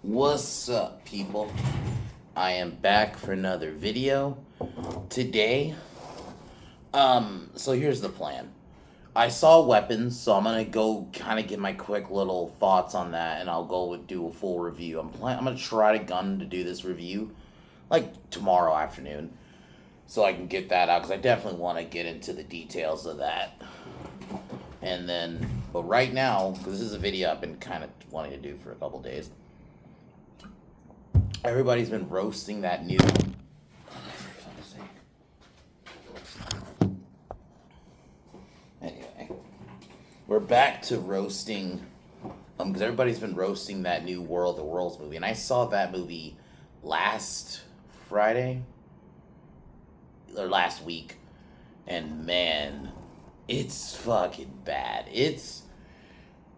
What's up, people? I am back for another video today. So here's the plan. I saw Weapons, so I'm gonna go kind of get my quick little thoughts on that, and I'll go do a full review. I'm gonna try to do this review like tomorrow afternoon, so I can get that out because I definitely want to get into the details of that. And then, but right now, because this is a video I've been kind of wanting to do for a couple days. Everybody's been roasting that new. Anyway, we're back to roasting, because everybody's been roasting that new World of Worlds movie, and I saw that movie last Friday or last week, and man, it's fucking bad.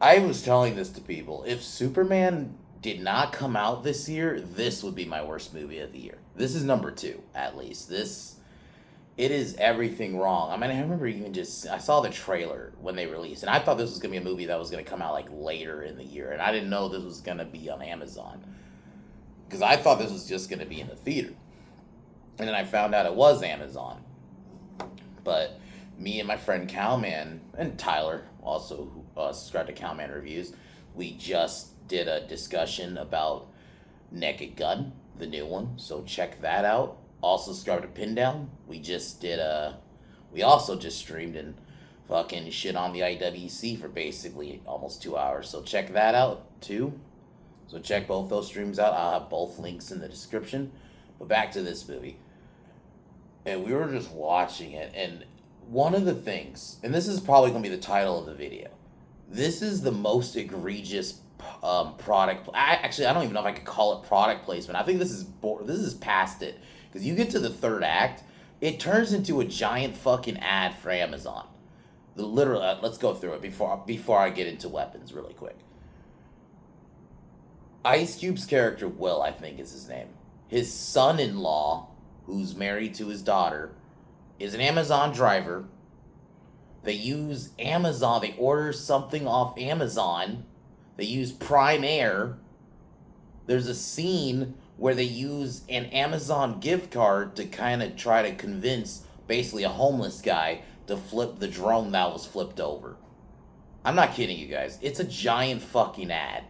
I was telling this to people. If Superman did not come out this year, this would be my worst movie of the year. This is number 2, at least. It is everything wrong. I mean, I remember I saw the trailer when they released, and I thought this was going to be a movie that was going to come out, like, later in the year, and I didn't know this was going to be on Amazon, because I thought this was just going to be in the theater, and then I found out it was Amazon. But me and my friend Cowman, and Tyler, also, who subscribed to Cowman Reviews, we just did a discussion about Naked Gun, the new one, so check that out. Also subscribe to Pin Down. We also just streamed and fucking shit on the IWC for basically almost 2 hours, so check that out too. So check both those streams out. I'll have both links in the description. But back to this movie. And we were just watching it, and one of the things, and this is probably going to be the title of the video, this is the most egregious product. Actually, I don't even know if I could call it product placement. I think this is past it, because you get to the third act, it turns into a giant fucking ad for Amazon. Let's go through it before I get into Weapons really quick. Ice Cube's character, Will, I think is his name. His son-in-law, who's married to his daughter, is an Amazon driver. They use Amazon. They order something off Amazon. They use Prime Air. There's a scene where they use an Amazon gift card to kind of try to convince basically a homeless guy to flip the drone that was flipped over. I'm not kidding you guys. It's a giant fucking ad.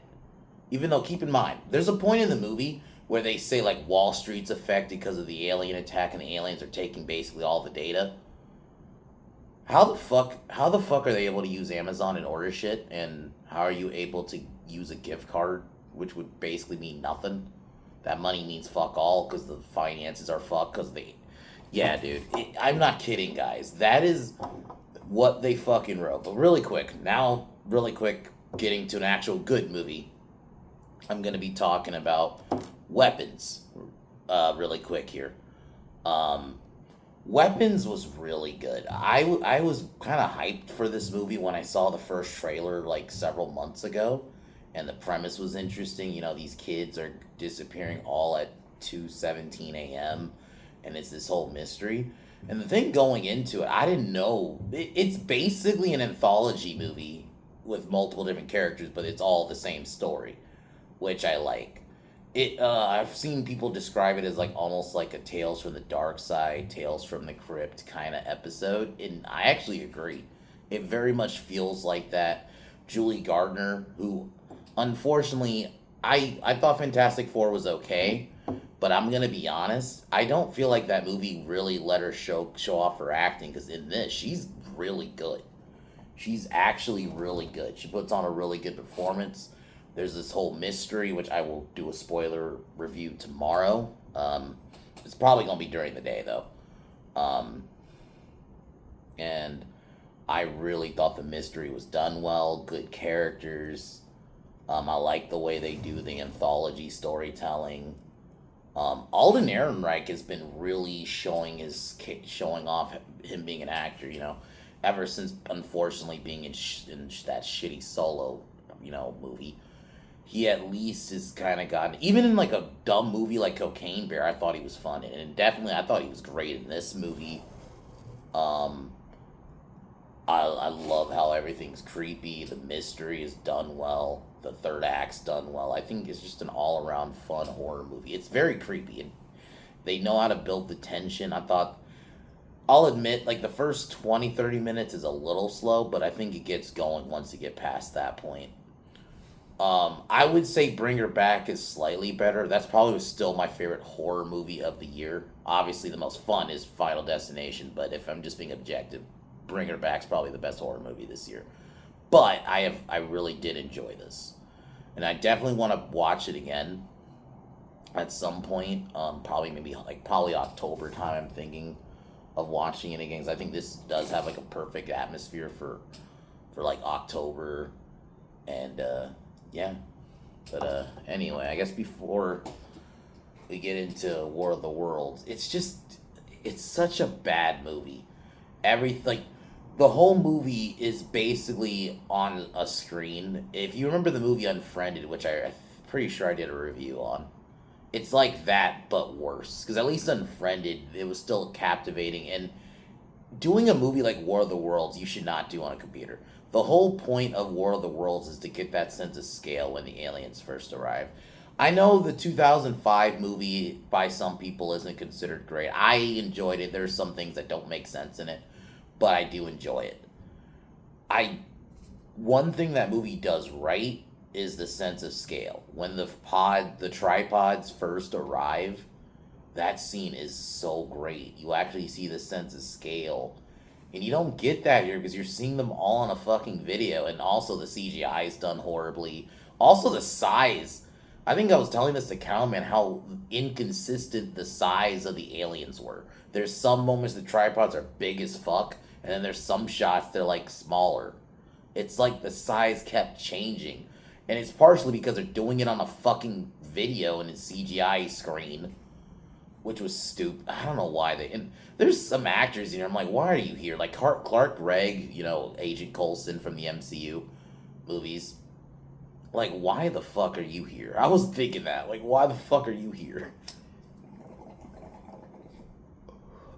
Even though, keep in mind, there's a point in the movie where they say like Wall Street's affected because of the alien attack and the aliens are taking basically all the data. How the fuck are they able to use Amazon and order shit, and how are you able to use a gift card, which would basically mean nothing? That money means fuck all because the finances are fucked because yeah, dude, I'm not kidding, guys. That is what they fucking wrote. But really quick, getting to an actual good movie, I'm gonna be talking about Weapons, really quick here. Weapons was really good. I was kind of hyped for this movie when I saw the first trailer like several months ago, and the premise was interesting. You know, these kids are disappearing all at 2:17 a.m., and it's this whole mystery. And the thing going into it, I didn't know. It's basically an anthology movie with multiple different characters, but it's all the same story, which I like. I've seen people describe it as like almost like a Tales from the Dark Side, Tales from the Crypt kind of episode, and I actually agree. It very much feels like that. Julie Gardner, who unfortunately I thought Fantastic Four was okay, but I'm gonna be honest, I don't feel like that movie really let her show off her acting, because in this she's really good. She's actually really good. She puts on a really good performance. There's this whole mystery, which I will do a spoiler review tomorrow. It's probably going to be during the day, though. And I really thought the mystery was done well. Good characters. I like the way they do the anthology storytelling. Alden Ehrenreich has been really showing off him being an actor, you know, ever since, unfortunately, being in that shitty Solo, you know, movie. He at least has kind of gotten, even in like a dumb movie like Cocaine Bear, I thought he was fun, and definitely I thought he was great in this movie. I love how everything's creepy. The mystery is done well. The third act's done well. I think it's just an all around fun horror movie. It's very creepy, and they know how to build the tension. I thought, I'll admit, like the first 20, 30 minutes is a little slow, but I think it gets going once you get past that point. I would say Bring Her Back is slightly better. That's probably still my favorite horror movie of the year. Obviously, the most fun is Final Destination, but if I'm just being objective, Bring Her Back's probably the best horror movie this year. But I really did enjoy this, and I definitely want to watch it again at some point. Probably maybe like probably October time. I'm thinking of watching it again, because I think this does have like a perfect atmosphere for like October, and yeah. But anyway, I guess before we get into War of the Worlds, it's such a bad movie. Like the whole movie is basically on a screen. If you remember the movie Unfriended, which I'm pretty sure I did a review on, it's like that but worse. Because at least Unfriended, it was still captivating, and doing a movie like War of the Worlds, you should not do on a computer. The whole point of War of the Worlds is to get that sense of scale when the aliens first arrive. I know the 2005 movie by some people isn't considered great. I enjoyed it. There's some things that don't make sense in it, but I do enjoy it. I One thing that movie does right is the sense of scale. When the tripods first arrive, that scene is so great. You actually see the sense of scale. And you don't get that here because you're seeing them all on a fucking video. And also the CGI is done horribly. Also the size. I think I was telling this to Cowman how inconsistent the size of the aliens were. There's some moments the tripods are big as fuck, and then there's some shots they're like smaller. It's like the size kept changing. And it's partially because they're doing it on a fucking video and a CGI screen, which was stupid. I don't know why they. And there's some actors in here. I'm like, why are you here? Like Clark Gregg, Agent Coulson from the MCU movies. Like, why the fuck are you here? I was thinking that. Like, why the fuck are you here?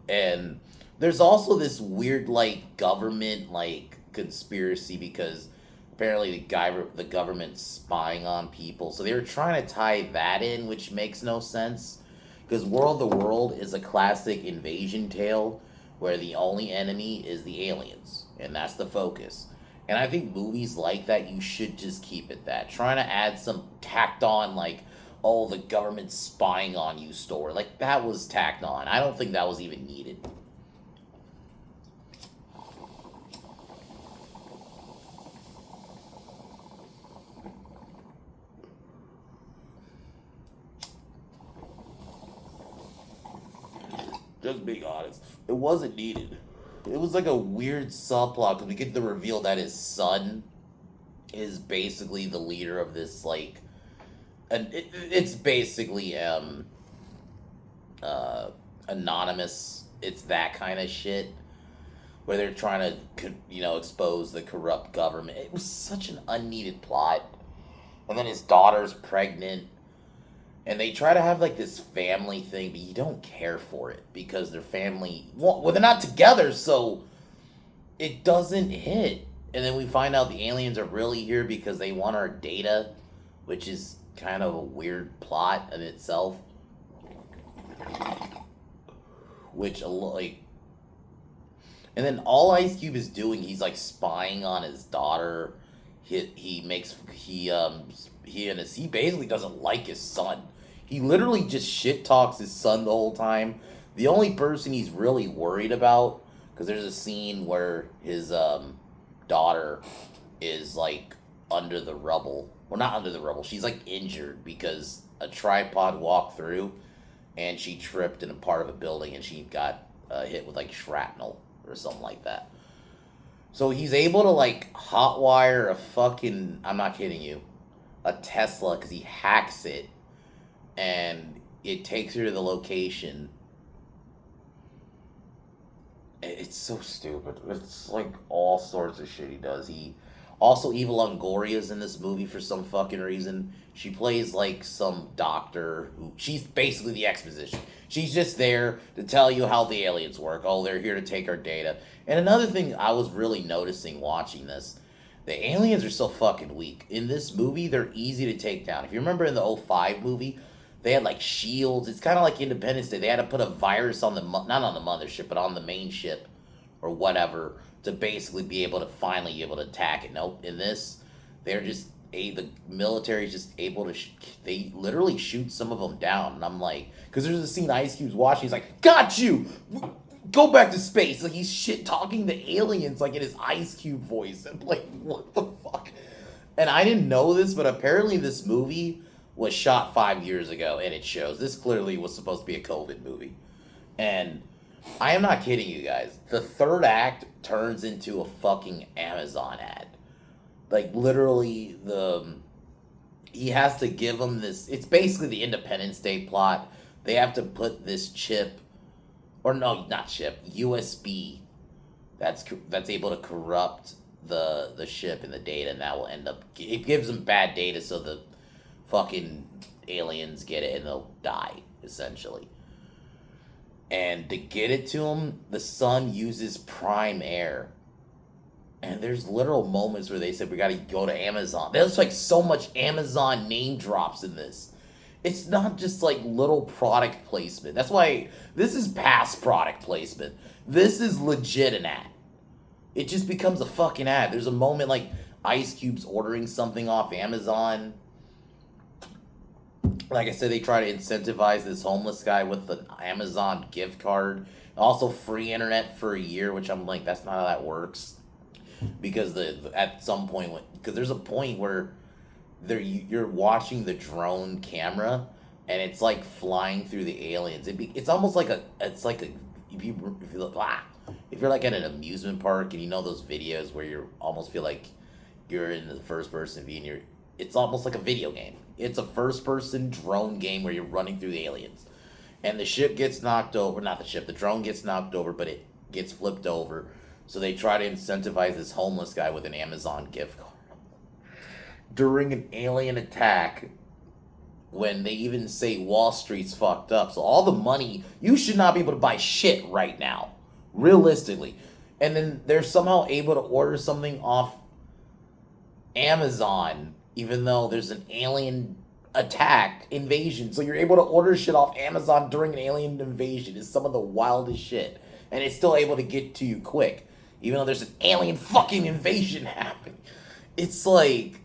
And there's also this weird, like, government, like, conspiracy because apparently the government's spying on people. So they were trying to tie that in, which makes no sense. Because World of the World is a classic invasion tale where the only enemy is the aliens. And that's the focus. And I think movies like that, you should just keep it that. Trying to add some tacked on, like, oh, the government's spying on you story. Like, that was tacked on. I don't think that was even needed. Just being honest. It wasn't needed. It was like a weird subplot because we get the reveal that his son is basically the leader of this, like, and it's basically anonymous. It's that kind of shit where they're trying to expose the corrupt government. It was such an unneeded plot. And then his daughter's pregnant, and they try to have like this family thing, but you don't care for it because their family, well, they're not together, so it doesn't hit. And then we find out the aliens are really here because they want our data, which is kind of a weird plot in itself. Which, like, and then all Ice Cube is doing, he's like spying on his daughter. He basically doesn't like his son. He literally just shit talks his son the whole time. The only person he's really worried about, because there's a scene where his daughter is like under the rubble. Well, not under the rubble. She's like injured because a tripod walked through and she tripped in a part of a building and she got hit with like shrapnel or something like that. So he's able to like hotwire a fucking, I'm not kidding you, a Tesla, because he hacks it and it takes her to the location. It's so stupid. It's like all sorts of shit he does. He Also, Eva Longoria's in this movie for some fucking reason. She plays like some doctor who she's basically the exposition. She's just there to tell you how the aliens work. Oh, they're here to take our data. And another thing I was really noticing watching this, the aliens are so fucking weak. In this movie, they're easy to take down. If you remember in the '05 movie, they had like shields. It's kind of like Independence Day. They had to put a virus on the not on the mothership, but on the main ship or whatever to basically be able to finally be able to attack it. Nope. In this, they're just the military is just able to. They literally shoot some of them down, and I'm like, because there's a scene Ice Cube's watching. He's like, "Got you. Go back to space." Like he's shit talking to aliens like in his Ice Cube voice. I'm like, what the fuck? And I didn't know this, but apparently this movie was shot 5 years ago, and it shows. This clearly was supposed to be a COVID movie, and I am not kidding you guys. The third act turns into a fucking Amazon ad. Like literally, he has to give them this. It's basically the Independence Day plot. They have to put this chip, or no, not chip, USB. That's able to corrupt the ship and the data, and that will end up. It gives them bad data, so the fucking aliens get it and they'll die essentially. And to get it to him, the sun uses prime air. And there's literal moments where they said, we gotta go to Amazon. There's like so much Amazon name drops in this. It's not just like little product placement. That's why this is past product placement. This is legit an ad. It just becomes a fucking ad. There's a moment like Ice Cube's ordering something off Amazon. Like I said, they try to incentivize this homeless guy with an Amazon gift card. Also free internet for a year, which I'm like, that's not how that works. Because at some point, because there's a point where you're watching the drone camera, and it's like flying through the aliens. It's almost like if you're like at an amusement park and you know those videos where you almost feel like you're in the first person view, it's almost like a video game. It's a first person drone game where you're running through the aliens, and the ship gets knocked over. Not the ship, the drone gets knocked over, but it gets flipped over. So they try to incentivize this homeless guy with an Amazon gift card. During an alien attack, when they even say Wall Street's fucked up. So all the money, you should not be able to buy shit right now. Realistically. And then they're somehow able to order something off Amazon, even though there's an alien invasion. So you're able to order shit off Amazon during an alien invasion. Is some of the wildest shit. And it's still able to get to you quick. Even though there's an alien fucking invasion happening. It's like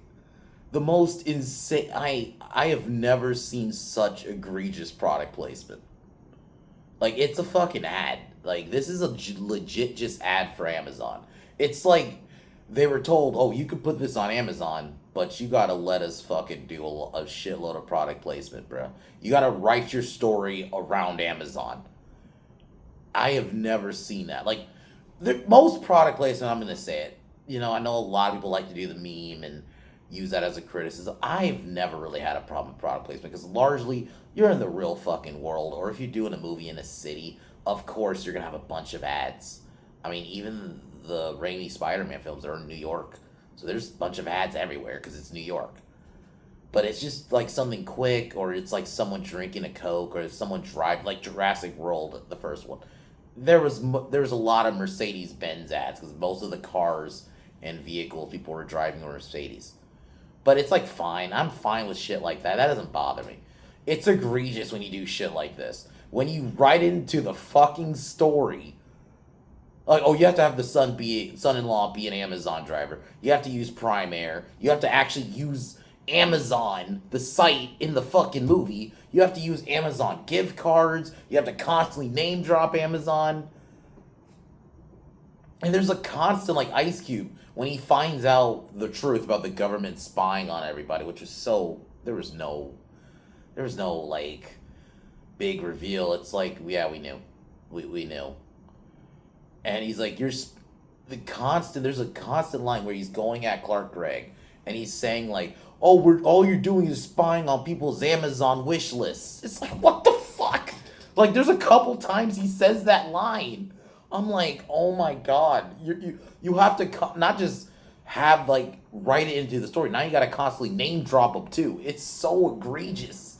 the most insane. I have never seen such egregious product placement. Like, it's a fucking ad. Like, this is a legit just ad for Amazon. It's like they were told, oh, you could put this on Amazon, but you gotta let us fucking do a shitload of product placement, bro. You gotta write your story around Amazon. I have never seen that. Like, most product placement, I'm going to say it. You know, I know a lot of people like to do the meme and use that as a criticism. I've never really had a problem with product placement because largely you're in the real fucking world. Or if you're doing a movie in a city, of course you're going to have a bunch of ads. I mean, even the Raimi Spider-Man films are in New York. So there's a bunch of ads everywhere because it's New York. But it's just like something quick, or it's like someone drinking a Coke, or someone driving, like Jurassic World, the first one. There was a lot of Mercedes-Benz ads because most of the cars and vehicles people were driving were Mercedes. But it's like fine. I'm fine with shit like that. That doesn't bother me. It's egregious when you do shit like this. When you write into the fucking story, like, oh, you have to have the son-in-law be an Amazon driver. You have to use Prime Air. You have to actually use Amazon, the site in the fucking movie. You have to use Amazon gift cards. You have to constantly name drop Amazon. And there's a constant, like, Ice Cube, when he finds out the truth about the government spying on everybody, which was so, there was no, like, big reveal. It's like, yeah, we knew. We knew. And he's like, there's a constant line where he's going at Clark Gregg, and he's saying, like, oh, all you're doing is spying on people's Amazon wish lists. It's like, what the fuck? Like, there's a couple times he says that line. I'm like, oh my god. You have to not just have like write it into the story. Now you got to constantly name drop them too. It's so egregious.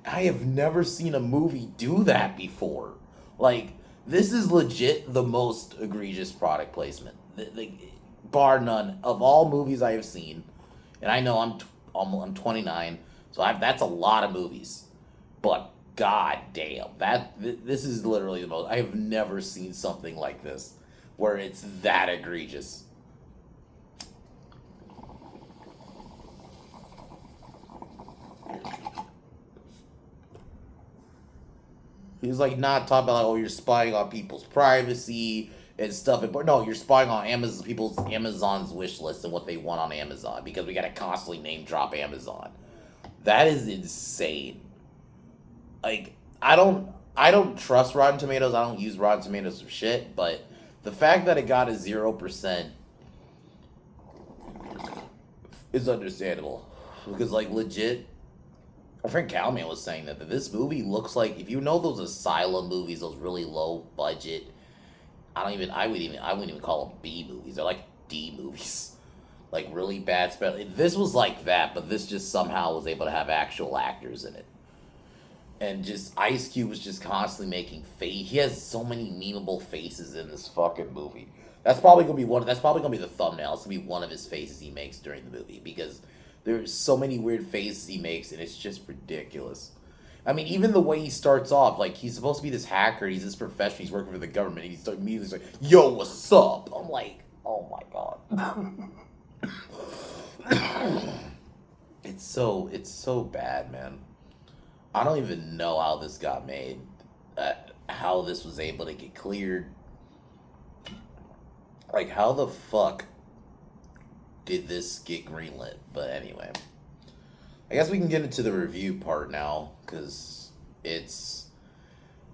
I have never seen a movie do that before. Like, this is legit the most egregious product placement, bar none of all movies I have seen. And I know I'm 29, so that's a lot of movies. But god damn, this is literally the most. I have never seen something like this where it's that egregious. He's like not talking about like, oh, you're spying on people's privacy and stuff. But no, you're spying on Amazon's wish list and what they want on Amazon because we got to constantly name drop Amazon. That is insane. Like I don't trust Rotten Tomatoes. I don't use Rotten Tomatoes for shit. But the fact that it got a 0% is understandable because like legit my friend Calman was saying that this movie looks like if you know those asylum movies, those really low budget. I wouldn't even call them B movies. They're like D movies, like really bad spell. This was like that, but this just somehow was able to have actual actors in it, and just Ice Cube was just constantly making face. He has so many memeable faces in this fucking movie. That's probably gonna be one. That's probably gonna be the thumbnail. It's gonna be one of his faces he makes during the movie because there's so many weird faces he makes, and it's just ridiculous. I mean, even the way he starts off, like he's supposed to be this hacker, he's this professional, he's working for the government, and he's immediately like, "Yo, what's up?" I'm like, "Oh my god." It's so bad, man. I don't even know how this got made, how this was able to get cleared. Like, how the fuck did this get greenlit? But anyway, I guess we can get into the review part now, because it's.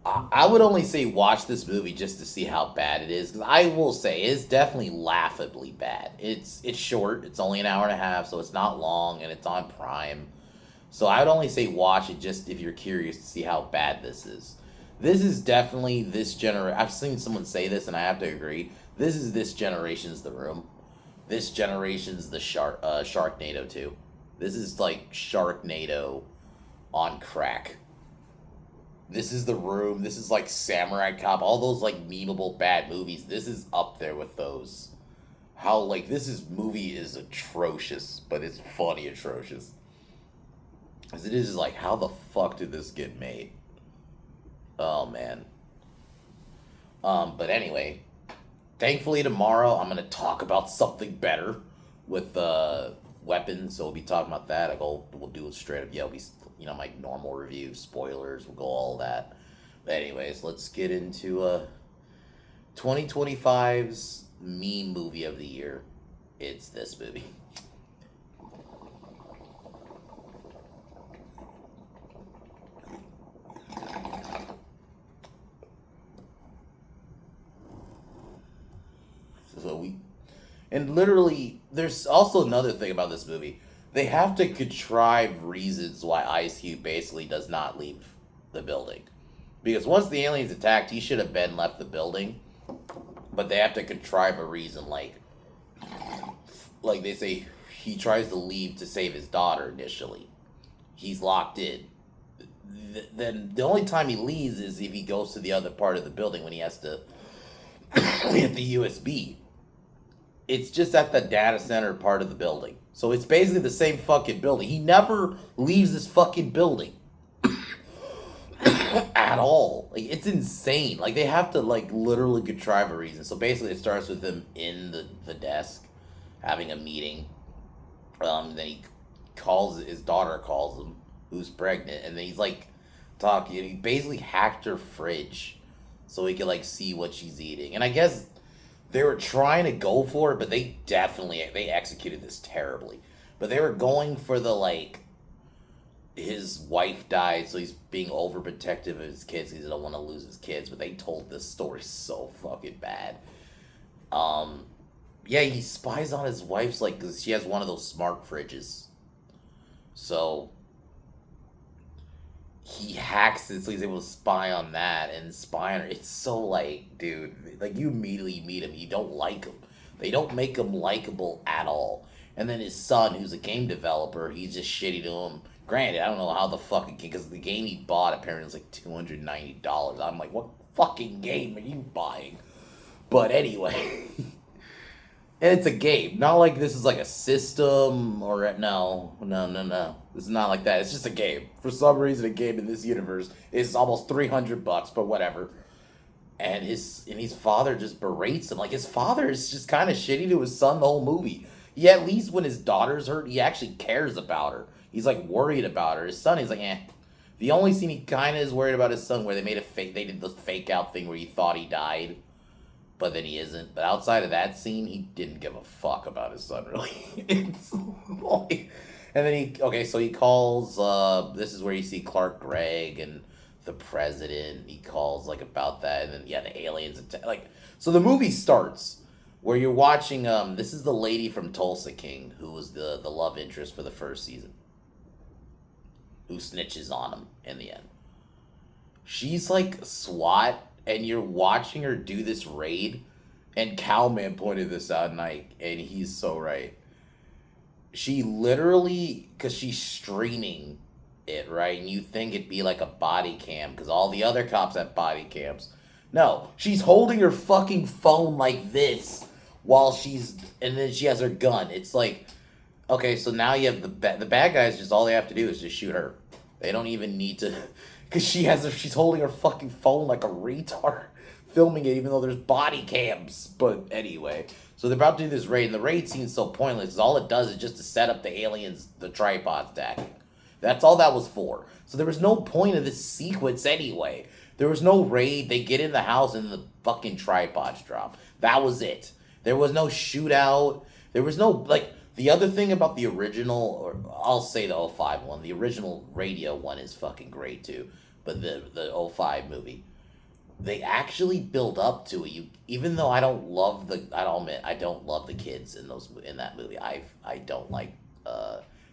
I would only say watch this movie just to see how bad it is, because I will say it's definitely laughably bad. It's short. It's only an hour and a half, so it's not long, and it's on Prime. So I would only say watch it just if you're curious to see how bad this is. This is definitely this generation. I've seen someone say this, and I have to agree. This is this generation's The Room. This generation's the Sharknado 2. This is like Sharknado on crack. This is The Room. This is like Samurai Cop. All those like memeable bad movies. This is up there with those. How like movie is atrocious, but it's funny atrocious. As it is like how the fuck did this get made? Oh man. But anyway, thankfully tomorrow I'm gonna talk about something better with weapons. So we'll be talking about that. We'll do it straight up. Yeah, it'll be my normal review, spoilers. We'll go all that. But anyways, let's get into 2025's meme movie of the year. It's this movie. So and literally, there's also another thing about this movie. They have to contrive reasons why Ice Cube basically does not leave the building. Because once the aliens attacked, he should have been left the building. But they have to contrive a reason, like they say he tries to leave to save his daughter initially. He's locked in. Then the only time he leaves is if he goes to the other part of the building when he has to hit the USB. It's just at the data center part of the building. So it's basically the same fucking building. He never leaves this fucking building. At all. Like, it's insane. Like, they have to, like, literally contrive a reason. So basically it starts with him in the desk, having a meeting. Then his daughter calls him, who's pregnant, and then he's, like, talking. And he basically hacked her fridge so he could, like, see what she's eating. And I guess they were trying to go for it, but they executed this terribly. But they were going for the, like, his wife died, so he's being overprotective of his kids. He doesn't want to lose his kids, but they told this story so fucking bad. Yeah, he spies on his wife's, like, because she has one of those smart fridges. So he hacks it, so he's able to spy on that and spy on her. It's so, like, dude, like, you immediately meet him, you don't like him. They don't make him likable at all. And then his son, who's a game developer, he's just shitty to him. Granted, I don't know how the fucking because the game he bought apparently was like $290. I'm like, what fucking game are you buying? But anyway, and it's a game, not like this is like a system or no. This is not like that. It's just a game. For some reason, a game in this universe is almost $300, but whatever. And his father just berates him. Like his father is just kind of shitty to his son the whole movie. Yeah, at least when his daughter's hurt, he actually cares about her. He's like worried about her. His son, he's like, eh. The only scene he kind of is worried about his son, where they did the fake out thing where he thought he died, but then he isn't. But outside of that scene, he didn't give a fuck about his son really. It's like, and then so he calls. This is where you see Clark Gregg and the president. He calls like about that, and then the aliens like. So the movie starts where you're watching. This is the lady from Tulsa King, who was the love interest for the first season, who snitches on him in the end. She's like SWAT, and you're watching her do this raid, and Cowman pointed this out, and he's so right. She literally, because she's streaming it, right, and you think it'd be like a body cam, because all the other cops have body cams. No, she's holding her fucking phone like this, and then she has her gun. It's like, okay, so now you have the bad guys, just all they have to do is just shoot her. They don't even need to, because she's holding her fucking phone like a retard, filming it even though there's body cams. But anyway, so they're about to do this raid, and the raid scene's so pointless, because all it does is just to set up the aliens, the tripod stack. That's all that was for. So there was no point of this sequence anyway. There was no raid, they get in the house and the fucking tripods drop. That was it. There was no shootout, there was no, like, the other thing about the original, or I'll say the '05 one, the original radio one is fucking great too, but the '05 movie, they actually build up to it. Even though I don't love I don't love the kids in that movie. I don't like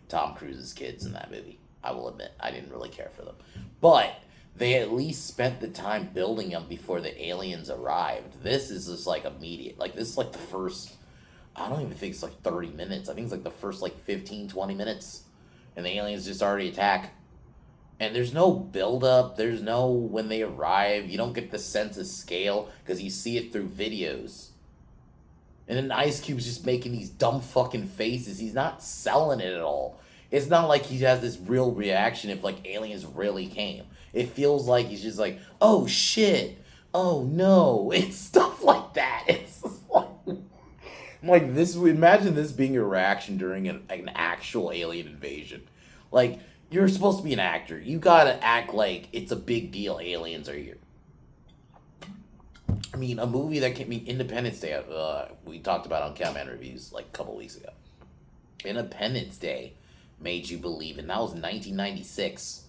Tom Cruise's kids in that movie. I will admit, I didn't really care for them, but they at least spent the time building them before the aliens arrived. This is just like immediate. Like this is like the first. I don't even think it's like 30 minutes. I think it's like the first like 15, 20 minutes. And the aliens just already attack. And there's no build-up. There's no when they arrive. You don't get the sense of scale because you see it through videos. And then Ice Cube's just making these dumb fucking faces. He's not selling it at all. It's not like he has this real reaction if like aliens really came. It feels like he's just like, oh shit. Oh no. It's stuff like that. It's like... Like this, imagine this being your reaction during an actual alien invasion. Like, you're supposed to be an actor. You gotta act like it's a big deal. Aliens are here. I mean, a movie that came, Independence Day, we talked about on Cowman Reviews like a couple weeks ago. Independence Day made you believe, and that was 1996.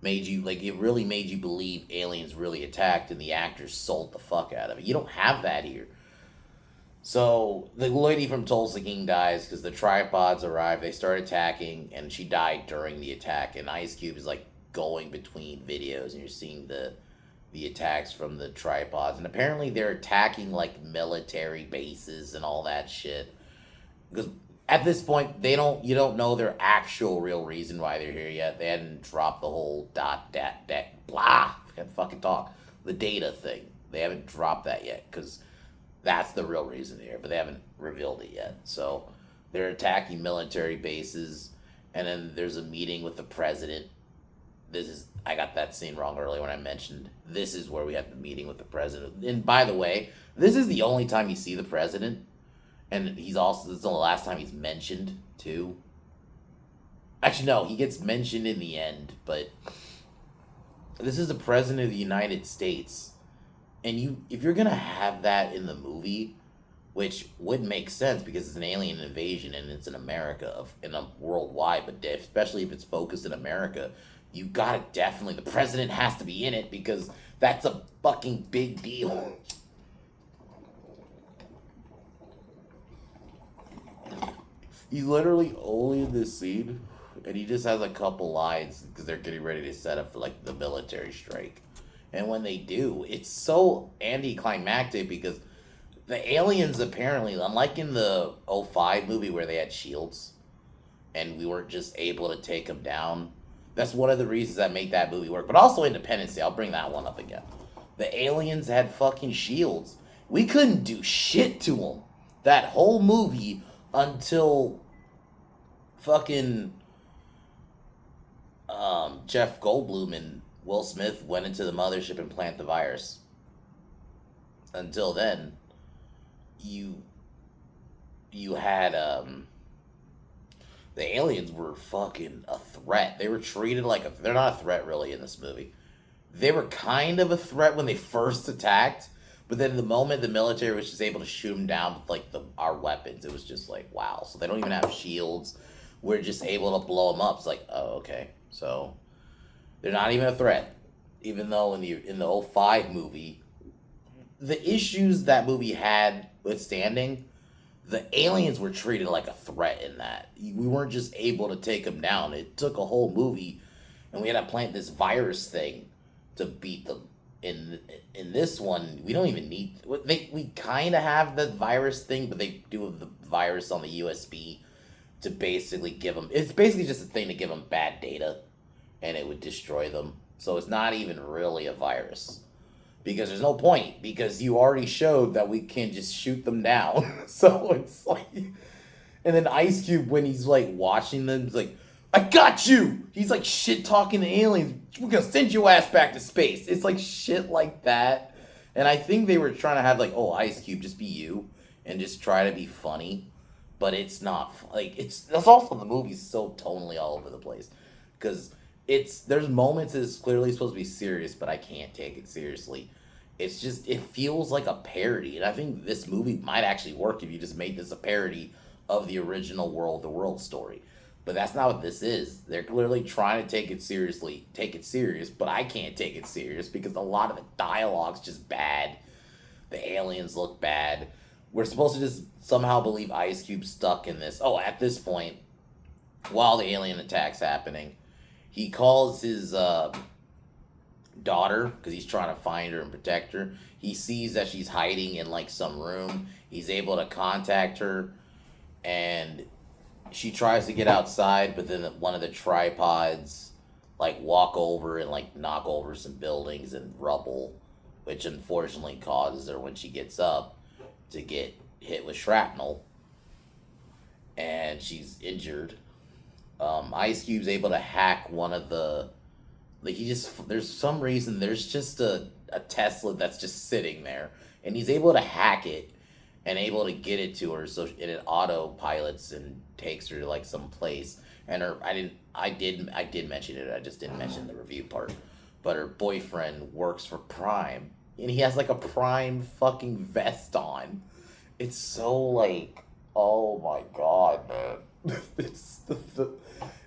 It really made you believe aliens really attacked, and the actors sold the fuck out of it. You don't have that here. So, the lady from Tulsa King dies because the tripods arrive, they start attacking, and she died during the attack, and Ice Cube is, like, going between videos, and you're seeing the attacks from the tripods, and apparently they're attacking, like, military bases and all that shit, because at this point, you don't know their actual real reason why they're here yet. They hadn't dropped the whole blah, I can't fucking talk, the data thing. They haven't dropped that yet, because... that's the real reason here, but they haven't revealed it yet. So they're attacking military bases, and then there's a meeting with the president. I got that scene wrong earlier when I mentioned this is where we have the meeting with the president. And by the way, this is the only time you see the president, and this is the last time he's mentioned too. Actually, no, he gets mentioned in the end, but this is the president of the United States. And if you're going to have that in the movie, which would make sense because it's an alien invasion and it's in America, in a worldwide, but especially if it's focused in America, you gotta definitely, the president has to be in it because that's a fucking big deal. He's literally only in this scene, and he just has a couple lines because they're getting ready to set up for like the military strike. And when they do, it's so anticlimactic because the aliens apparently, unlike in the '05 movie where they had shields and we weren't just able to take them down. That's one of the reasons that make that movie work. But also Independence Day, I'll bring that one up again. The aliens had fucking shields. We couldn't do shit to them that whole movie until fucking Jeff Goldblum and Will Smith went into the mothership and planted the virus. Until then, you you had the aliens were fucking a threat. They were treated like a they're not a threat really in this movie. They were kind of a threat when they first attacked, but then the moment the military was just able to shoot them down with like our weapons, it was just like wow. So they don't even have shields. We're just able to blow them up. It's like oh okay, so they're not even a threat. Even though in the '05 movie, the issues that movie had withstanding, the aliens were treated like a threat in that. We weren't just able to take them down. It took a whole movie, and we had to plant this virus thing to beat them. In this one, we don't even need. We kind of have the virus thing, but they do have the virus on the USB to basically give them. It's basically just a thing to give them bad data, and it would destroy them. So it's not even really a virus. Because there's no point, because you already showed that we can just shoot them down. So it's like, and then Ice Cube, when he's like watching them, he's like, I got you! He's like shit talking to aliens. We're gonna send your ass back to space. It's like shit like that. And I think they were trying to have like, oh, Ice Cube, just be you. And just try to be funny. But it's not, like, that's also the movie's so tonally all over the place. Because there's moments it's clearly supposed to be serious, but I can't take it seriously. It's just, it feels like a parody, and I think this movie might actually work if you just made this a parody of the original World the World story. But that's not what this is. They're clearly trying to take it serious, but I can't take it serious because a lot of the dialogue's just bad. The aliens look bad. We're supposed to just somehow believe Ice Cube's stuck in this. Oh, at this point, while the alien attack's happening, he calls his daughter because he's trying to find her and protect her. He sees that she's hiding in like some room. He's able to contact her, and she tries to get outside, but then one of the tripods like walk over and like knock over some buildings and rubble, which unfortunately causes her when she gets up to get hit with shrapnel, and she's injured. Ice Cube's able to hack one of the, like, there's some reason there's just a Tesla that's just sitting there, and he's able to hack it and able to get it to her, so it autopilots and takes her to like some place. And I did mention it, I just didn't mention the review part, but her boyfriend works for Prime, and he has like a Prime fucking vest on. It's so like, oh my god, man.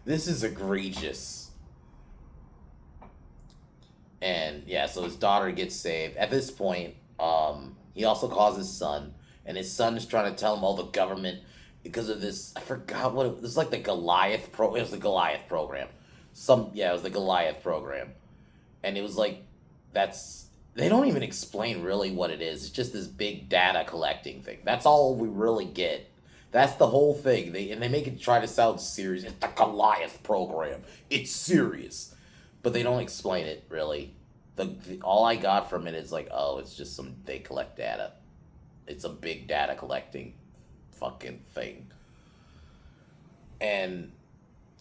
This is egregious. And yeah, so his daughter gets saved. At this point, he also calls his son, and his son is trying to tell him all the government, because of this, I forgot what it was, like the Goliath it was the Goliath program. It was the Goliath program. And it was like, they don't even explain really what it is. It's just this big data collecting thing. That's all we really get. That's the whole thing. They make it try to sound serious. It's the Goliath program. It's serious. But they don't explain it, really. All I got from it is like, oh, it's just they collect data. It's a big data collecting fucking thing. And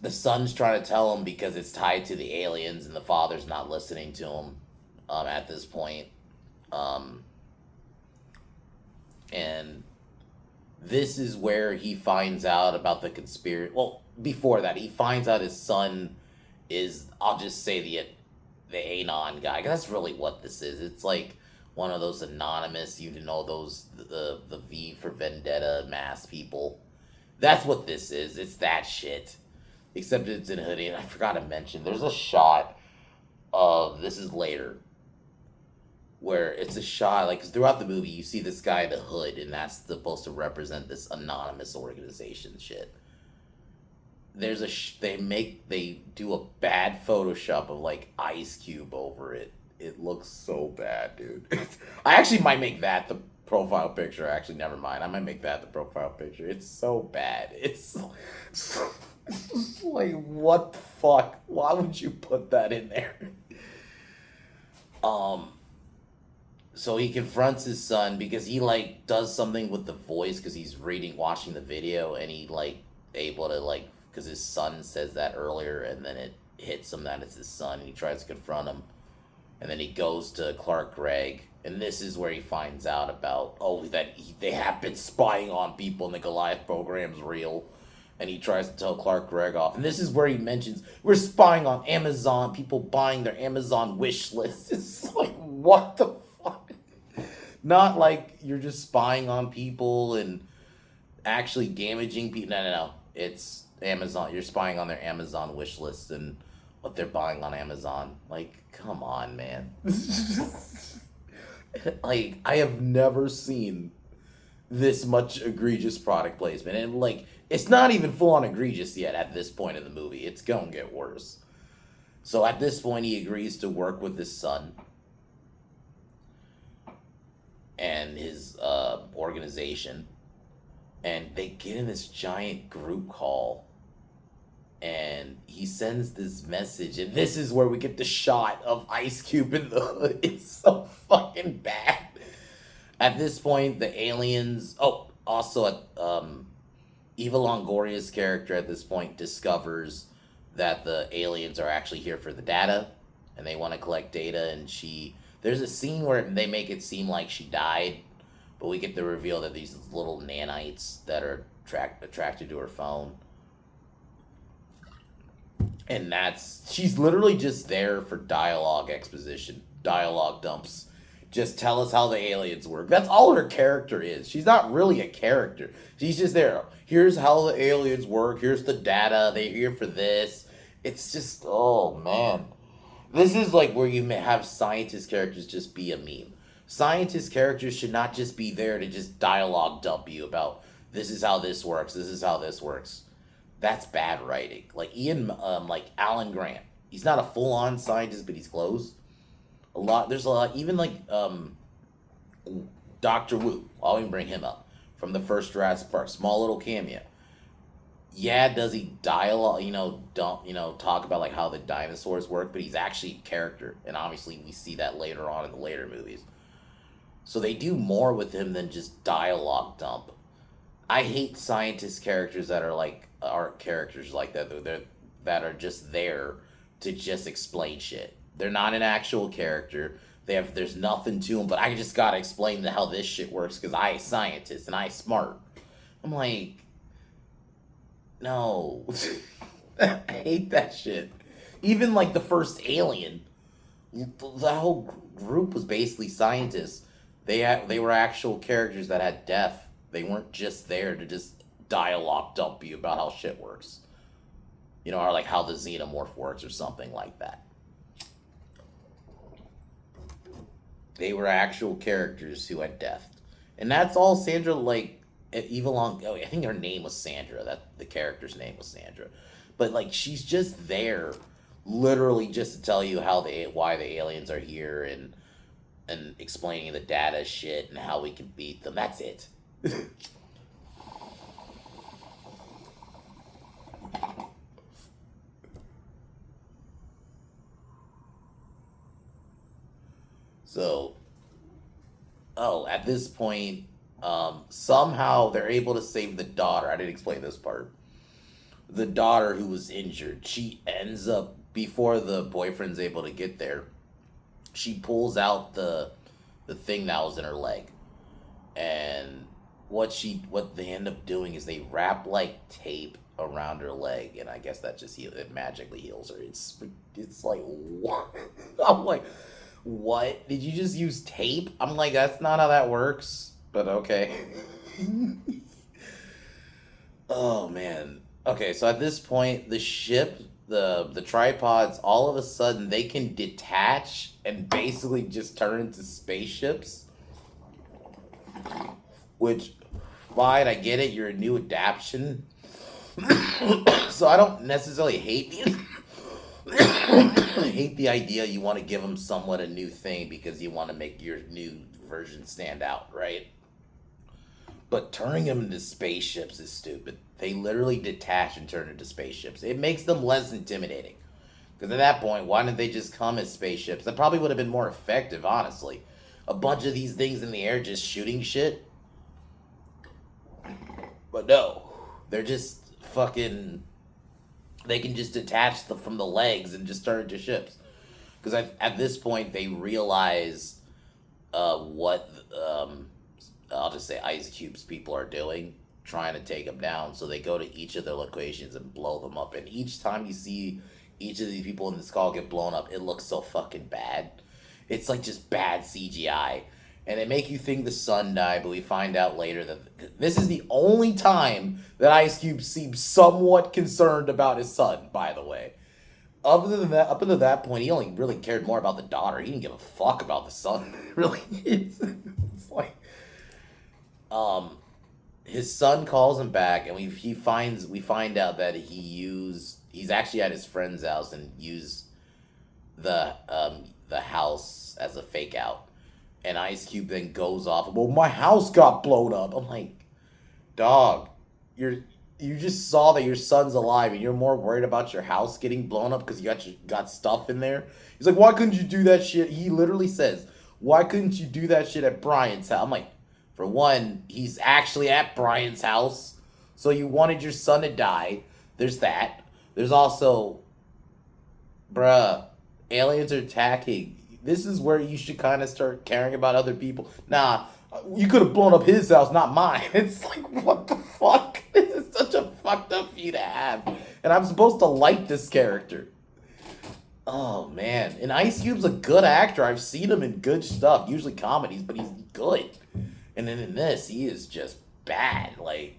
the son's trying to tell him because it's tied to the aliens, and the father's not listening to him at this point. And this is where he finds out about the conspiracy. Well, before that, he finds out his son is, I'll just say the Anon guy, 'cause that's really what this is. It's like one of those anonymous, those, the V for Vendetta mass people. That's what this is. It's that shit. Except it's in a hoodie, and I forgot to mention, there's a shot of, this is later, where it's a shot, like, 'cause throughout the movie, you see this guy in the hood, and that's supposed to represent this anonymous organization shit. There's they do a bad Photoshop of, like, Ice Cube over it. It looks so bad, dude. I actually might make that profile picture. Actually, never mind. I might make that the profile picture. It's so bad. It's like, what the fuck? Why would you put that in there? Um, so he confronts his son because he like does something with the voice because he's watching the video, and he like able to like because his son says that earlier, and then it hits him that it's his son, and he tries to confront him, and then he goes to Clark Gregg, and this is where he finds out about they have been spying on people, and the Goliath program's real. And he tries to tell Clark Gregg off. And this is where he mentions, we're spying on Amazon, people buying their Amazon wish list. It's like, what the fuck? Not like you're just spying on people and actually damaging people. No. It's Amazon. You're spying on their Amazon wish list and what they're buying on Amazon. Like, come on, man. Like, I have never seen this much egregious product placement. And, like, it's not even full-on egregious yet at this point in the movie. It's gonna get worse. So at this point, he agrees to work with his son and his organization. And they get in this giant group call. And he sends this message. And this is where we get the shot of Ice Cube in the hood. It's so fucking bad. At this point, the aliens... Oh, also, Eva Longoria's character at this point discovers that the aliens are actually here for the data, and they want to collect data, and there's a scene where they make it seem like she died, but we get the reveal that these little nanites that are attracted to her phone. And she's literally just there for dialogue exposition, dialogue dumps. Just tell us how the aliens work. That's all her character is. She's not really a character. She's just there. Here's how the aliens work. Here's the data. They're here for this. It's just, oh, man. This is like where you may have scientist characters just be a meme. Scientist characters should not just be there to just dialogue dump you about this is how this works. This is how this works. That's bad writing. Like like Alan Grant. He's not a full-on scientist, but he's close. There's a lot, even like Dr. Wu, I'll even bring him up, from the first Jurassic Park, small little cameo. Yeah, does he dialogue, talk about like how the dinosaurs work, but he's actually a character, and obviously we see that later on in the later movies. So they do more with him than just dialogue dump. I hate scientist characters that are characters like that, that are just there to just explain shit. They're not an actual character. There's nothing to them, but I just gotta explain how this shit works because I a scientist and I smart. I'm like, no. I hate that shit. Even like the first Alien, the whole group was basically scientists. They were actual characters that had depth. They weren't just there to just dialogue dump you about how shit works. Or like how the xenomorph works or something like that. They were actual characters who had depth. And that's all Sandra, like, Eva I think her name was Sandra. The character's name was Sandra. But, like, she's just there, literally just to tell you why the aliens are here and explaining the data shit and how we can beat them. That's it. So, at this point, somehow they're able to save the daughter. I didn't explain this part. The daughter who was injured, she ends up, before the boyfriend's able to get there, she pulls out the thing that was in her leg. And what they end up doing is they wrap like tape around her leg, and I guess that just it magically heals her. It's like, what? I'm like, what? Did you just use tape? I'm like, that's not how that works, but okay. Oh, man. Okay, so at this point, the ship, the tripods, all of a sudden, they can detach and basically just turn into spaceships. Which, fine, I get it, you're a new adaptation. So I don't necessarily hate the idea you want to give them somewhat a new thing because you want to make your new version stand out, right? But turning them into spaceships is stupid. They literally detach and turn into spaceships. It makes them less intimidating. Because at that point, why didn't they just come as spaceships? That probably would have been more effective, honestly. A bunch of these things in the air just shooting shit. But no. They're just fucking... They can just detach from the legs and just turn into ships. Because at this point, they realize what... I'll just say Ice Cube's people are doing, trying to take them down. So they go to each of their locations and blow them up. And each time you see each of these people in the skull get blown up, it looks so fucking bad. It's like just bad CGI. And they make you think the son died, but we find out later that this is the only time that Ice Cube seems somewhat concerned about his son, by the way. Other than that, up until that point, he only really cared more about the daughter. He didn't give a fuck about the son. Really, it's like... his son calls him back, and we find out that he's actually at his friend's house and used the house as a fake out. And Ice Cube then goes off, well, my house got blown up. I'm like, dog, you just saw that your son's alive and you're more worried about your house getting blown up because you got stuff in there. He's like, why couldn't you do that shit? He literally says, why couldn't you do that shit at Brian's house? I'm like, for one, he's actually at Brian's house. So you wanted your son to die. There's that. There's also, bruh, aliens are attacking. This is where you should kind of start caring about other people. Nah, you could have blown up his house, not mine. It's like, what the fuck? This is such a fucked up view to have. And I'm supposed to like this character. Oh, man. And Ice Cube's a good actor. I've seen him in good stuff. Usually comedies, but he's good. And then in this, he is just bad. Like,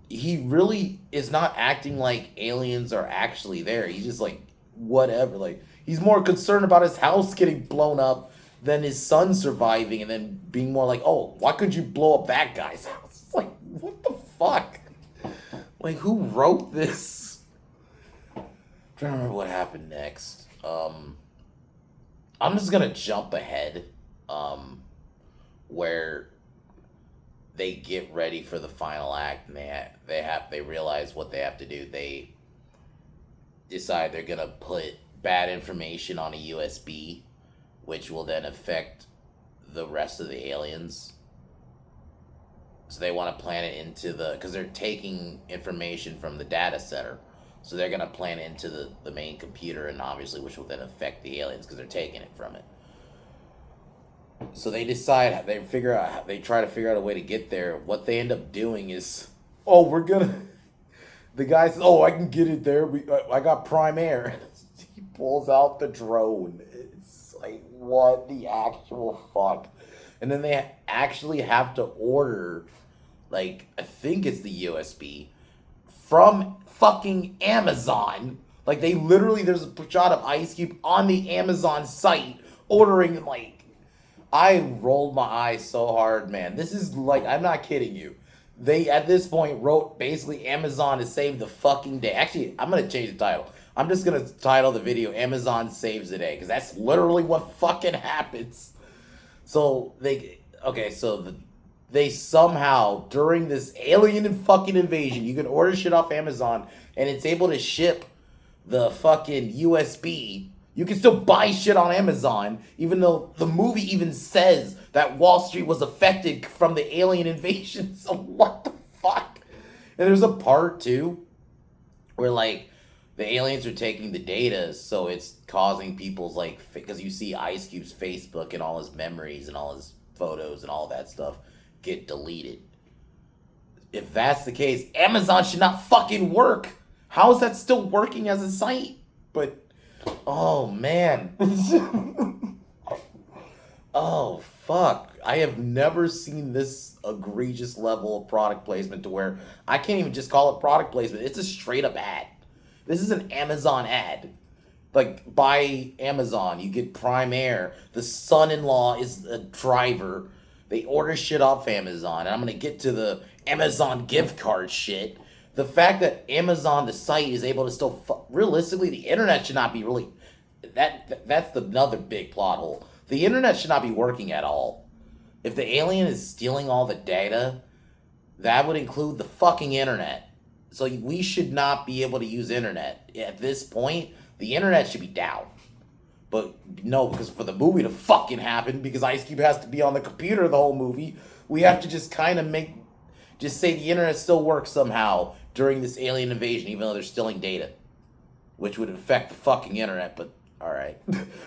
he really is not acting like aliens are actually there. He's just like, whatever. Like, he's more concerned about his house getting blown up than his son surviving and then being more like, oh, why couldn't you blow up that guy's house? It's like, what the fuck? Like, who wrote this? I'm trying to remember what happened next. I'm just gonna jump ahead. Where they get ready for the final act and they realize what they have to do. They decide they're gonna put bad information on a USB, which will then affect the rest of the aliens. So they want to plant it into because they're taking information from the data center. So they're gonna plant it into the main computer, and obviously which will then affect the aliens because they're taking it from it. So they decide, they try to figure out a way to get there. What they end up doing is, the guy says, oh, I can get it there. I got prime air. He pulls out the drone. It's like, what the actual fuck? And then they actually have to order, like, I think it's the USB, from fucking Amazon. Like, they literally, there's a shot of Ice Cube on the Amazon site ordering, like, I rolled my eyes so hard, man. This is like, I'm not kidding you. They, at this point, wrote basically Amazon to save the fucking day. Actually, I'm going to change the title. I'm just going to title the video Amazon Saves the Day, because that's literally what fucking happens. So, they somehow, during this alien and fucking invasion, you can order shit off Amazon, and it's able to ship the fucking USB. You can still buy shit on Amazon, even though the movie even says that Wall Street was affected from the alien invasion. So what the fuck? And there's a part, too, where, like, the aliens are taking the data, so it's causing people's, like, because you see Ice Cube's Facebook and all his memories and all his photos and all that stuff get deleted. If that's the case, Amazon should not fucking work. How is that still working as a site? But... oh, man. Oh, fuck. I have never seen this egregious level of product placement to where I can't even just call it product placement. It's a straight up ad. This is an Amazon ad. Like, buy Amazon. You get Prime Air. The son-in-law is a driver. They order shit off Amazon. And I'm going to get to the Amazon gift card shit. The fact that Amazon, the site, is able to still... realistically, the internet should not be really... That's another big plot hole. The internet should not be working at all. If the alien is stealing all the data, that would include the fucking internet. So we should not be able to use internet. At this point, the internet should be down. But no, because for the movie to fucking happen, because Ice Cube has to be on the computer the whole movie, we have to just kind of just say the internet still works somehow during this alien invasion, even though they're stealing data, which would affect the fucking internet. But all right,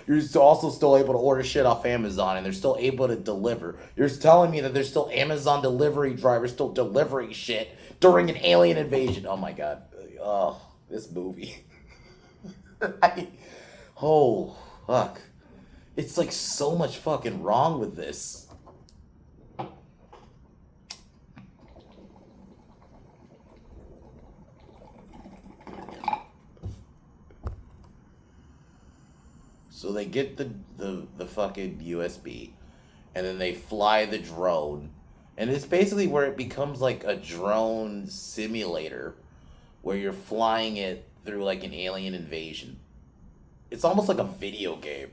you're also still able to order shit off Amazon, and they're still able to deliver. You're telling me that there's still Amazon delivery drivers still delivering shit during an alien invasion? Oh my god, oh, this movie. Oh fuck, it's like so much fucking wrong with this. So they get the fucking USB, and then they fly the drone, and it's basically where it becomes like a drone simulator, where you're flying it through like an alien invasion. It's almost like a video game.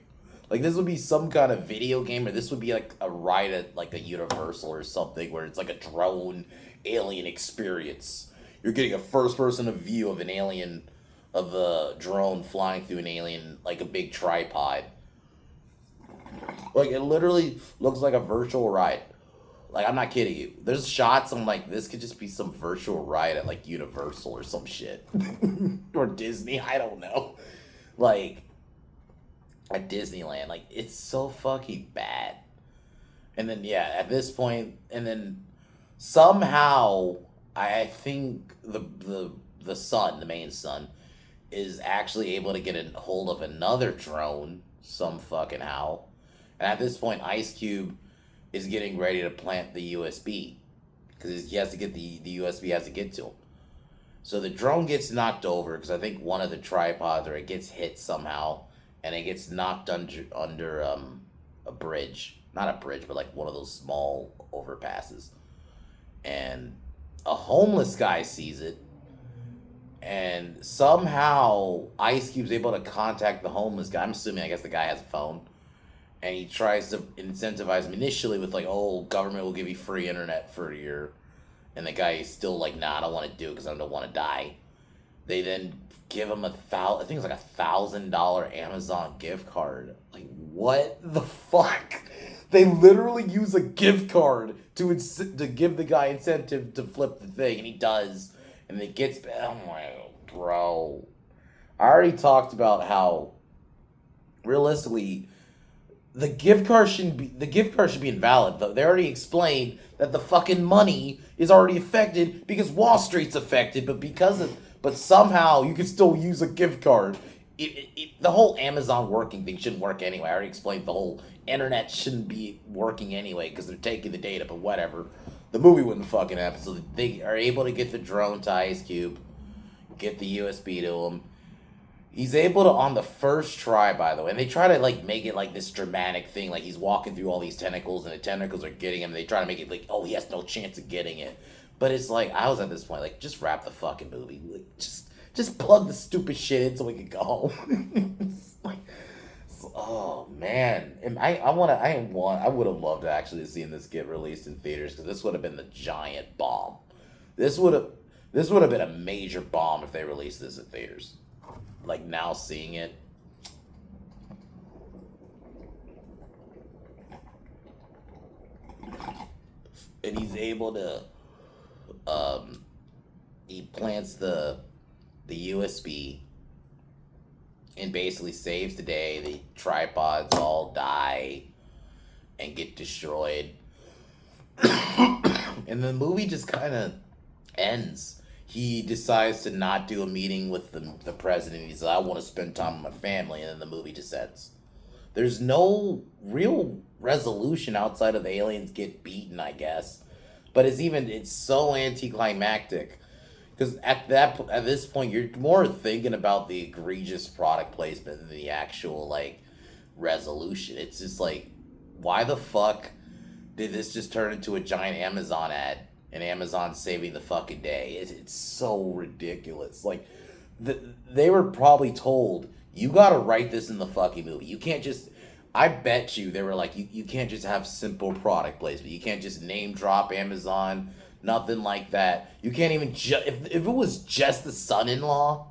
Like this would be some kind of video game, or this would be like a ride at like a Universal or something, where it's like a drone alien experience. You're getting a first person view of an alien, of a drone flying through an alien, like a big tripod. Like it literally looks like a virtual ride. Like I'm not kidding you. There's shots I'm like, this could just be some virtual ride at like Universal or some shit. Or Disney, I don't know. Like at Disneyland. Like it's so fucking bad. And then yeah, at this point, and then somehow I think the son, the main son, is actually able to get a hold of another drone some fucking how. And at this point, Ice Cube is getting ready to plant the USB because he has to get the USB has to get to him. So the drone gets knocked over because I think one of the tripods, or it gets hit somehow, and it gets knocked under a bridge, not a bridge, but like one of those small overpasses. And a homeless guy sees it, and somehow Ice Cube's able to contact the homeless guy. I'm assuming, I guess the guy has a phone. And he tries to incentivize him initially with like, oh, government will give you free internet for a year. And the guy is still like, nah, I don't want to do it because I don't want to die. They then give him I think it's like $1,000 Amazon gift card. Like, what the fuck? They literally use a gift card to give the guy incentive to flip the thing, and he does. And it gets, I'm like, bro. I already talked about how, realistically, the gift card should be invalid. Though they already explained that the fucking money is already affected because Wall Street's affected, but somehow you can still use a gift card. The whole Amazon working thing shouldn't work anyway. I already explained the whole internet shouldn't be working anyway because they're taking the data, but whatever. The movie wouldn't fucking happen. So they are able to get the drone to Ice Cube, get the USB to him. He's able to, on the first try, by the way, and they try to like make it like this dramatic thing, like he's walking through all these tentacles and the tentacles are getting him. They try to make it like, oh, he has no chance of getting it. But it's like, I was at this point, like, just wrap the fucking movie. Like, just plug the stupid shit in so we can go home. Like, oh man, and I would have loved to actually seen this get released in theaters because this would have been the giant bomb. This would have been a major bomb if they released this in theaters. Like now seeing it, and he's able to, he plants the USB and basically saves the day. The tripods all die and get destroyed, and the movie just kind of ends. He decides to not do a meeting with the president. He says, I want to spend time with my family. And then the movie just ends. There's no real resolution outside of the aliens get beaten, I guess. But it's so anticlimactic. Because at this point, you're more thinking about the egregious product placement than the actual, like, resolution. It's just like, why the fuck did this just turn into a giant Amazon ad? And Amazon saving the fucking day. It's so ridiculous. Like, they were probably told, you gotta write this in the fucking movie. You can't just, I bet you they were like, you can't just have simple product placement. You can't just name drop Amazon, nothing like that. You can't even if it was just the son-in-law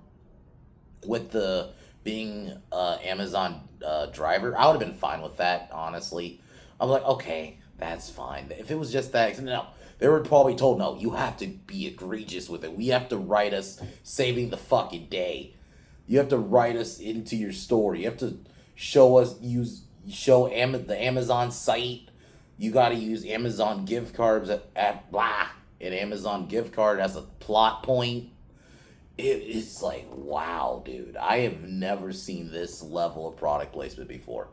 with the being Amazon driver, I would have been fine with that. Honestly, I'm like, okay, that's fine. If it was just that, no, they were probably told, no, you have to be egregious with it. We have to write us saving the fucking day. You have to write us into your story. You have to show us the Amazon site. You got to use Amazon gift cards at blah an Amazon gift card as a plot point. It's like, wow, dude. I have never seen this level of product placement before,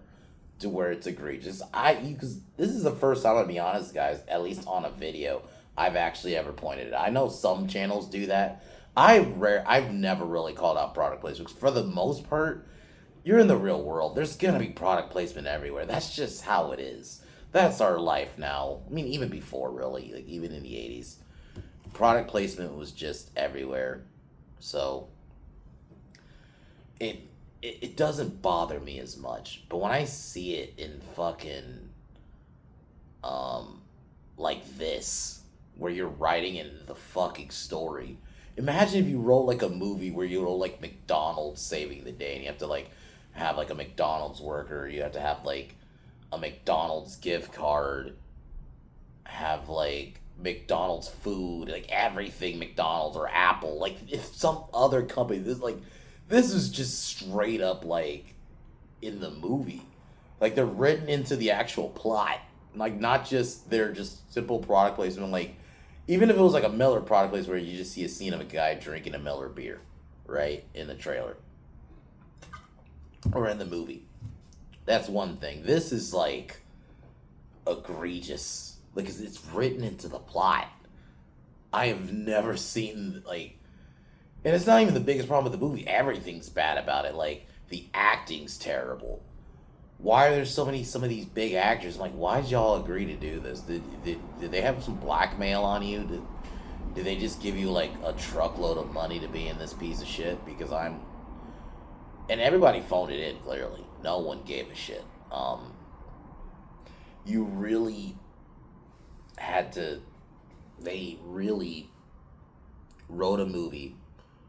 to where it's egregious. Because this is the first time, to be honest, guys, at least on a video, I've actually ever pointed it. I know some channels do that. I've never really called out product placement. For the most part, you're in the real world. There's gonna be product placement everywhere. That's just how it is. That's our life now. I mean, even before, really, like even in the '80s, product placement was just everywhere. So it it doesn't bother me as much. But when I see it in fucking um like this, where you're writing in the fucking story. Imagine if you wrote like a movie where you wrote like McDonald's saving the day and you have to like have like a McDonald's worker, you have to have like a McDonald's gift card, have like McDonald's food, like everything McDonald's or Apple. Like if some other company this is just straight up like in the movie. Like they're written into the actual plot. Like not just they're just simple product placement. Like even if it was like a Miller product place where you just see a scene of a guy drinking a Miller beer, right, in the trailer or in the movie, that's one thing. This is like egregious because it's written into the plot. I have never seen like, and it's not even the biggest problem with the movie. Everything's bad about it. Like the acting's terrible. Why are there some of these big actors? I'm like, why did y'all agree to do this? Did they have some blackmail on you? Did they just give you like a truckload of money to be in this piece of shit? Because and everybody phoned it in. Clearly, no one gave a shit. You really had to. They really wrote a movie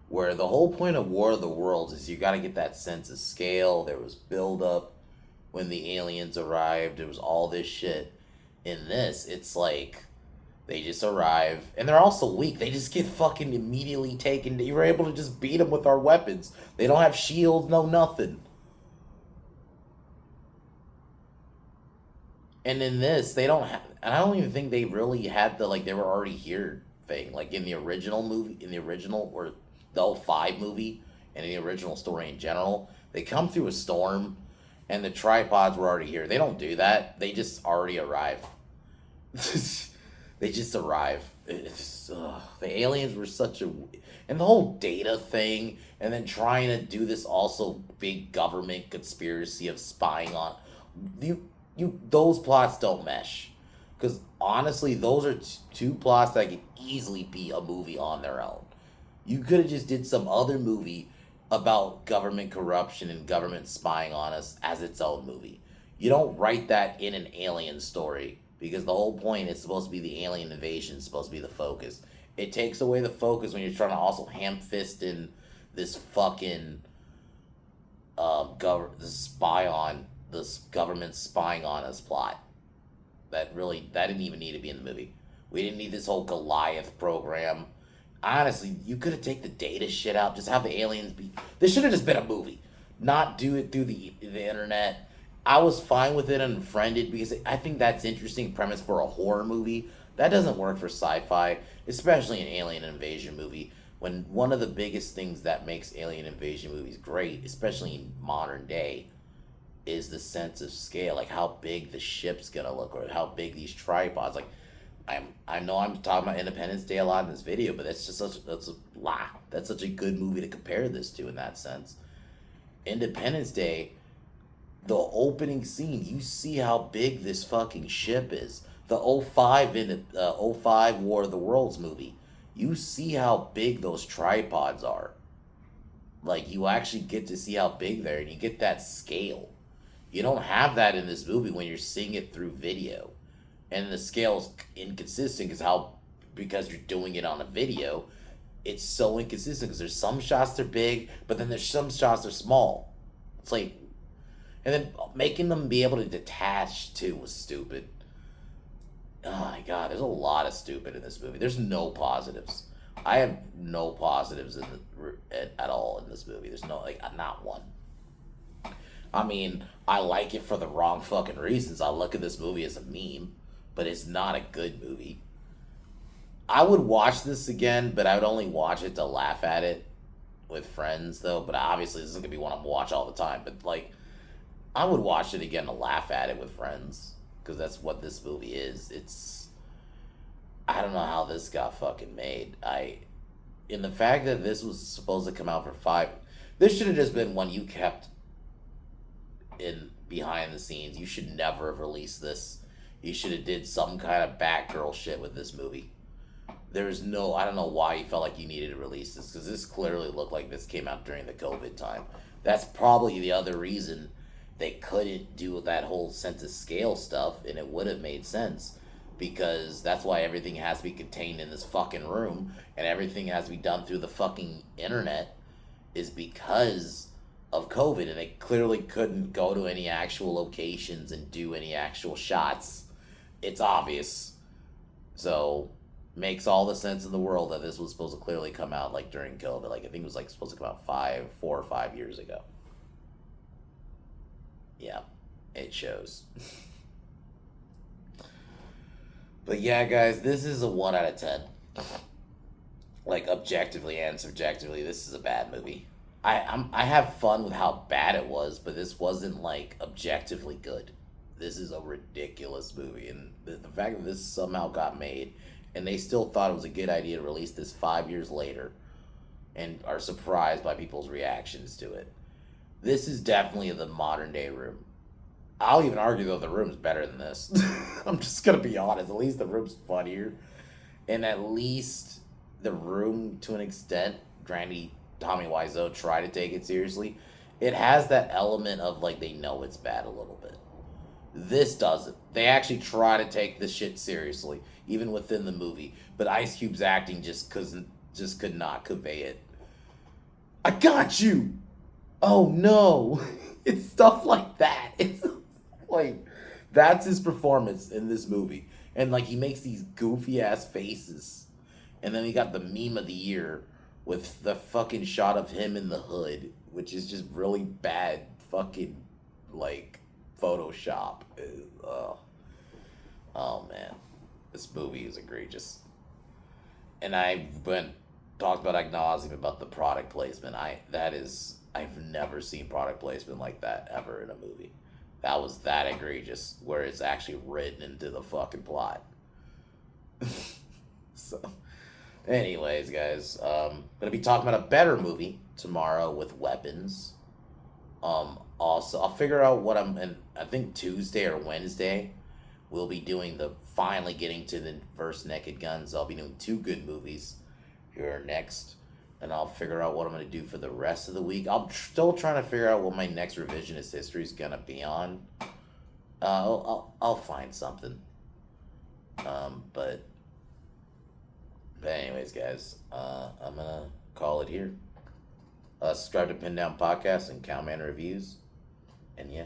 where the whole point of War of the Worlds is you got to get that sense of scale. There was build up when the aliens arrived. It was all this shit. In this, it's like they just arrive and they're also weak. They just get fucking immediately taken. You were able to just beat them with our weapons. They don't have shields, no nothing. And in this, they don't have. And I don't even think they really had the like they were already here thing. Like in the original movie, in the original or the '05 movie, and in the original story in general, they come through a storm, and the tripods were already here. They don't do that. They just already arrive. They just arrive. The aliens were such a, and the whole data thing, and then trying to do this also big government conspiracy of spying on you. Those plots don't mesh, because honestly, those are two plots that could easily be a movie on their own. You could have just did some other movie about government corruption and government spying on us as its own movie. You don't write that in an alien story because the whole point is supposed to be the alien invasion, is supposed to be the focus. It takes away the focus when you're trying to also ham fist in this fucking this government spying on us plot. That didn't even need to be in the movie. We didn't need this whole Goliath program. Honestly, you could have taken the data shit out. Just have the aliens be. This should have just been a movie, not do it through the internet. I was fine with it unfriended because I think that's interesting premise for a horror movie. That doesn't work for sci-fi, especially an alien invasion movie. When one of the biggest things that makes alien invasion movies great, especially in modern day, is the sense of scale, like how big the ship's gonna look or how big these tripods. Like I know I'm talking about Independence Day a lot in this video, but that's just that's such a good movie to compare this to in that sense. Independence Day, the opening scene, you see how big this fucking ship is. The '05 in the '05 War of the Worlds movie, you see how big those tripods are. Like you actually get to see how big they're, and you get that scale. You don't have that in this movie when you're seeing it through video. And the scale's inconsistent because you're doing it on a video. It's so inconsistent because there's some shots they're big, but then there's some shots they're small. It's like, and then making them be able to detach too was stupid. Oh my god, there's a lot of stupid in this movie. There's no positives. I have no positives at all in this movie. There's no, like, not one. I mean, I like it for the wrong fucking reasons. I look at this movie as a meme, but it's not a good movie. I would watch this again, but I would only watch it to laugh at it with friends, though. But obviously, this is gonna be one I'm gonna watch all the time. But like, I would watch it again to laugh at it with friends because that's what this movie is. I don't know how this got fucking made. In the fact that this was supposed to come out for 5, this should have just been one you kept in behind the scenes. You should never have released this. You should have did some kind of Batgirl shit with this movie. There's no, I don't know why you felt like you needed to release this, because this clearly looked like this came out during the COVID time. That's probably the other reason they couldn't do that whole sense of scale stuff, and it would have made sense, because that's why everything has to be contained in this fucking room, and everything has to be done through the fucking internet, is because of COVID, and they clearly couldn't go to any actual locations and do any actual shots. It's obvious. So makes all the sense in the world that this was supposed to clearly come out like during COVID. Like, I think it was like supposed to come out 4 or 5 years ago. Yeah, it shows. But yeah, guys, this is a 1 out of 10. Like, objectively and subjectively, this is a bad movie. I have fun with how bad it was, but this wasn't like objectively good. This is a ridiculous movie, and the fact that this somehow got made, and they still thought it was a good idea to release this 5 years later, and are surprised by people's reactions to it. This is definitely the modern day Room. I'll even argue though the Room's better than this. I'm just gonna be honest. At least the Room's funnier, and at least the Room, to an extent, granted, Tommy Wiseau tried to take it seriously. It has that element of like they know it's bad a little bit. This doesn't. They actually try to take this shit seriously, even within the movie. But Ice Cube's acting just could not convey it. I got you. Oh no. It's stuff like that. It's like, that's his performance in this movie. And like, he makes these goofy ass faces. And then he got the meme of the year with the fucking shot of him in the hood, which is just really bad fucking like Photoshop. Oh man, this movie is egregious. And I've talked about ad nauseum about the product placement. I've never seen product placement like that ever in a movie. That was that egregious, where it's actually written into the fucking plot. So, anyways, guys, gonna be talking about a better movie tomorrow with weapons. Also, I'll figure out what I think Tuesday or Wednesday, we'll be doing finally getting to the first Naked Guns. I'll be doing 2 good movies here next, and I'll figure out what I'm gonna do for the rest of the week. I'm still trying to figure out what my next revisionist history is gonna be on. I'll find something. But anyways, guys, I'm gonna call it here. Subscribe to Pin Down Podcast and Cowman Reviews. And yeah.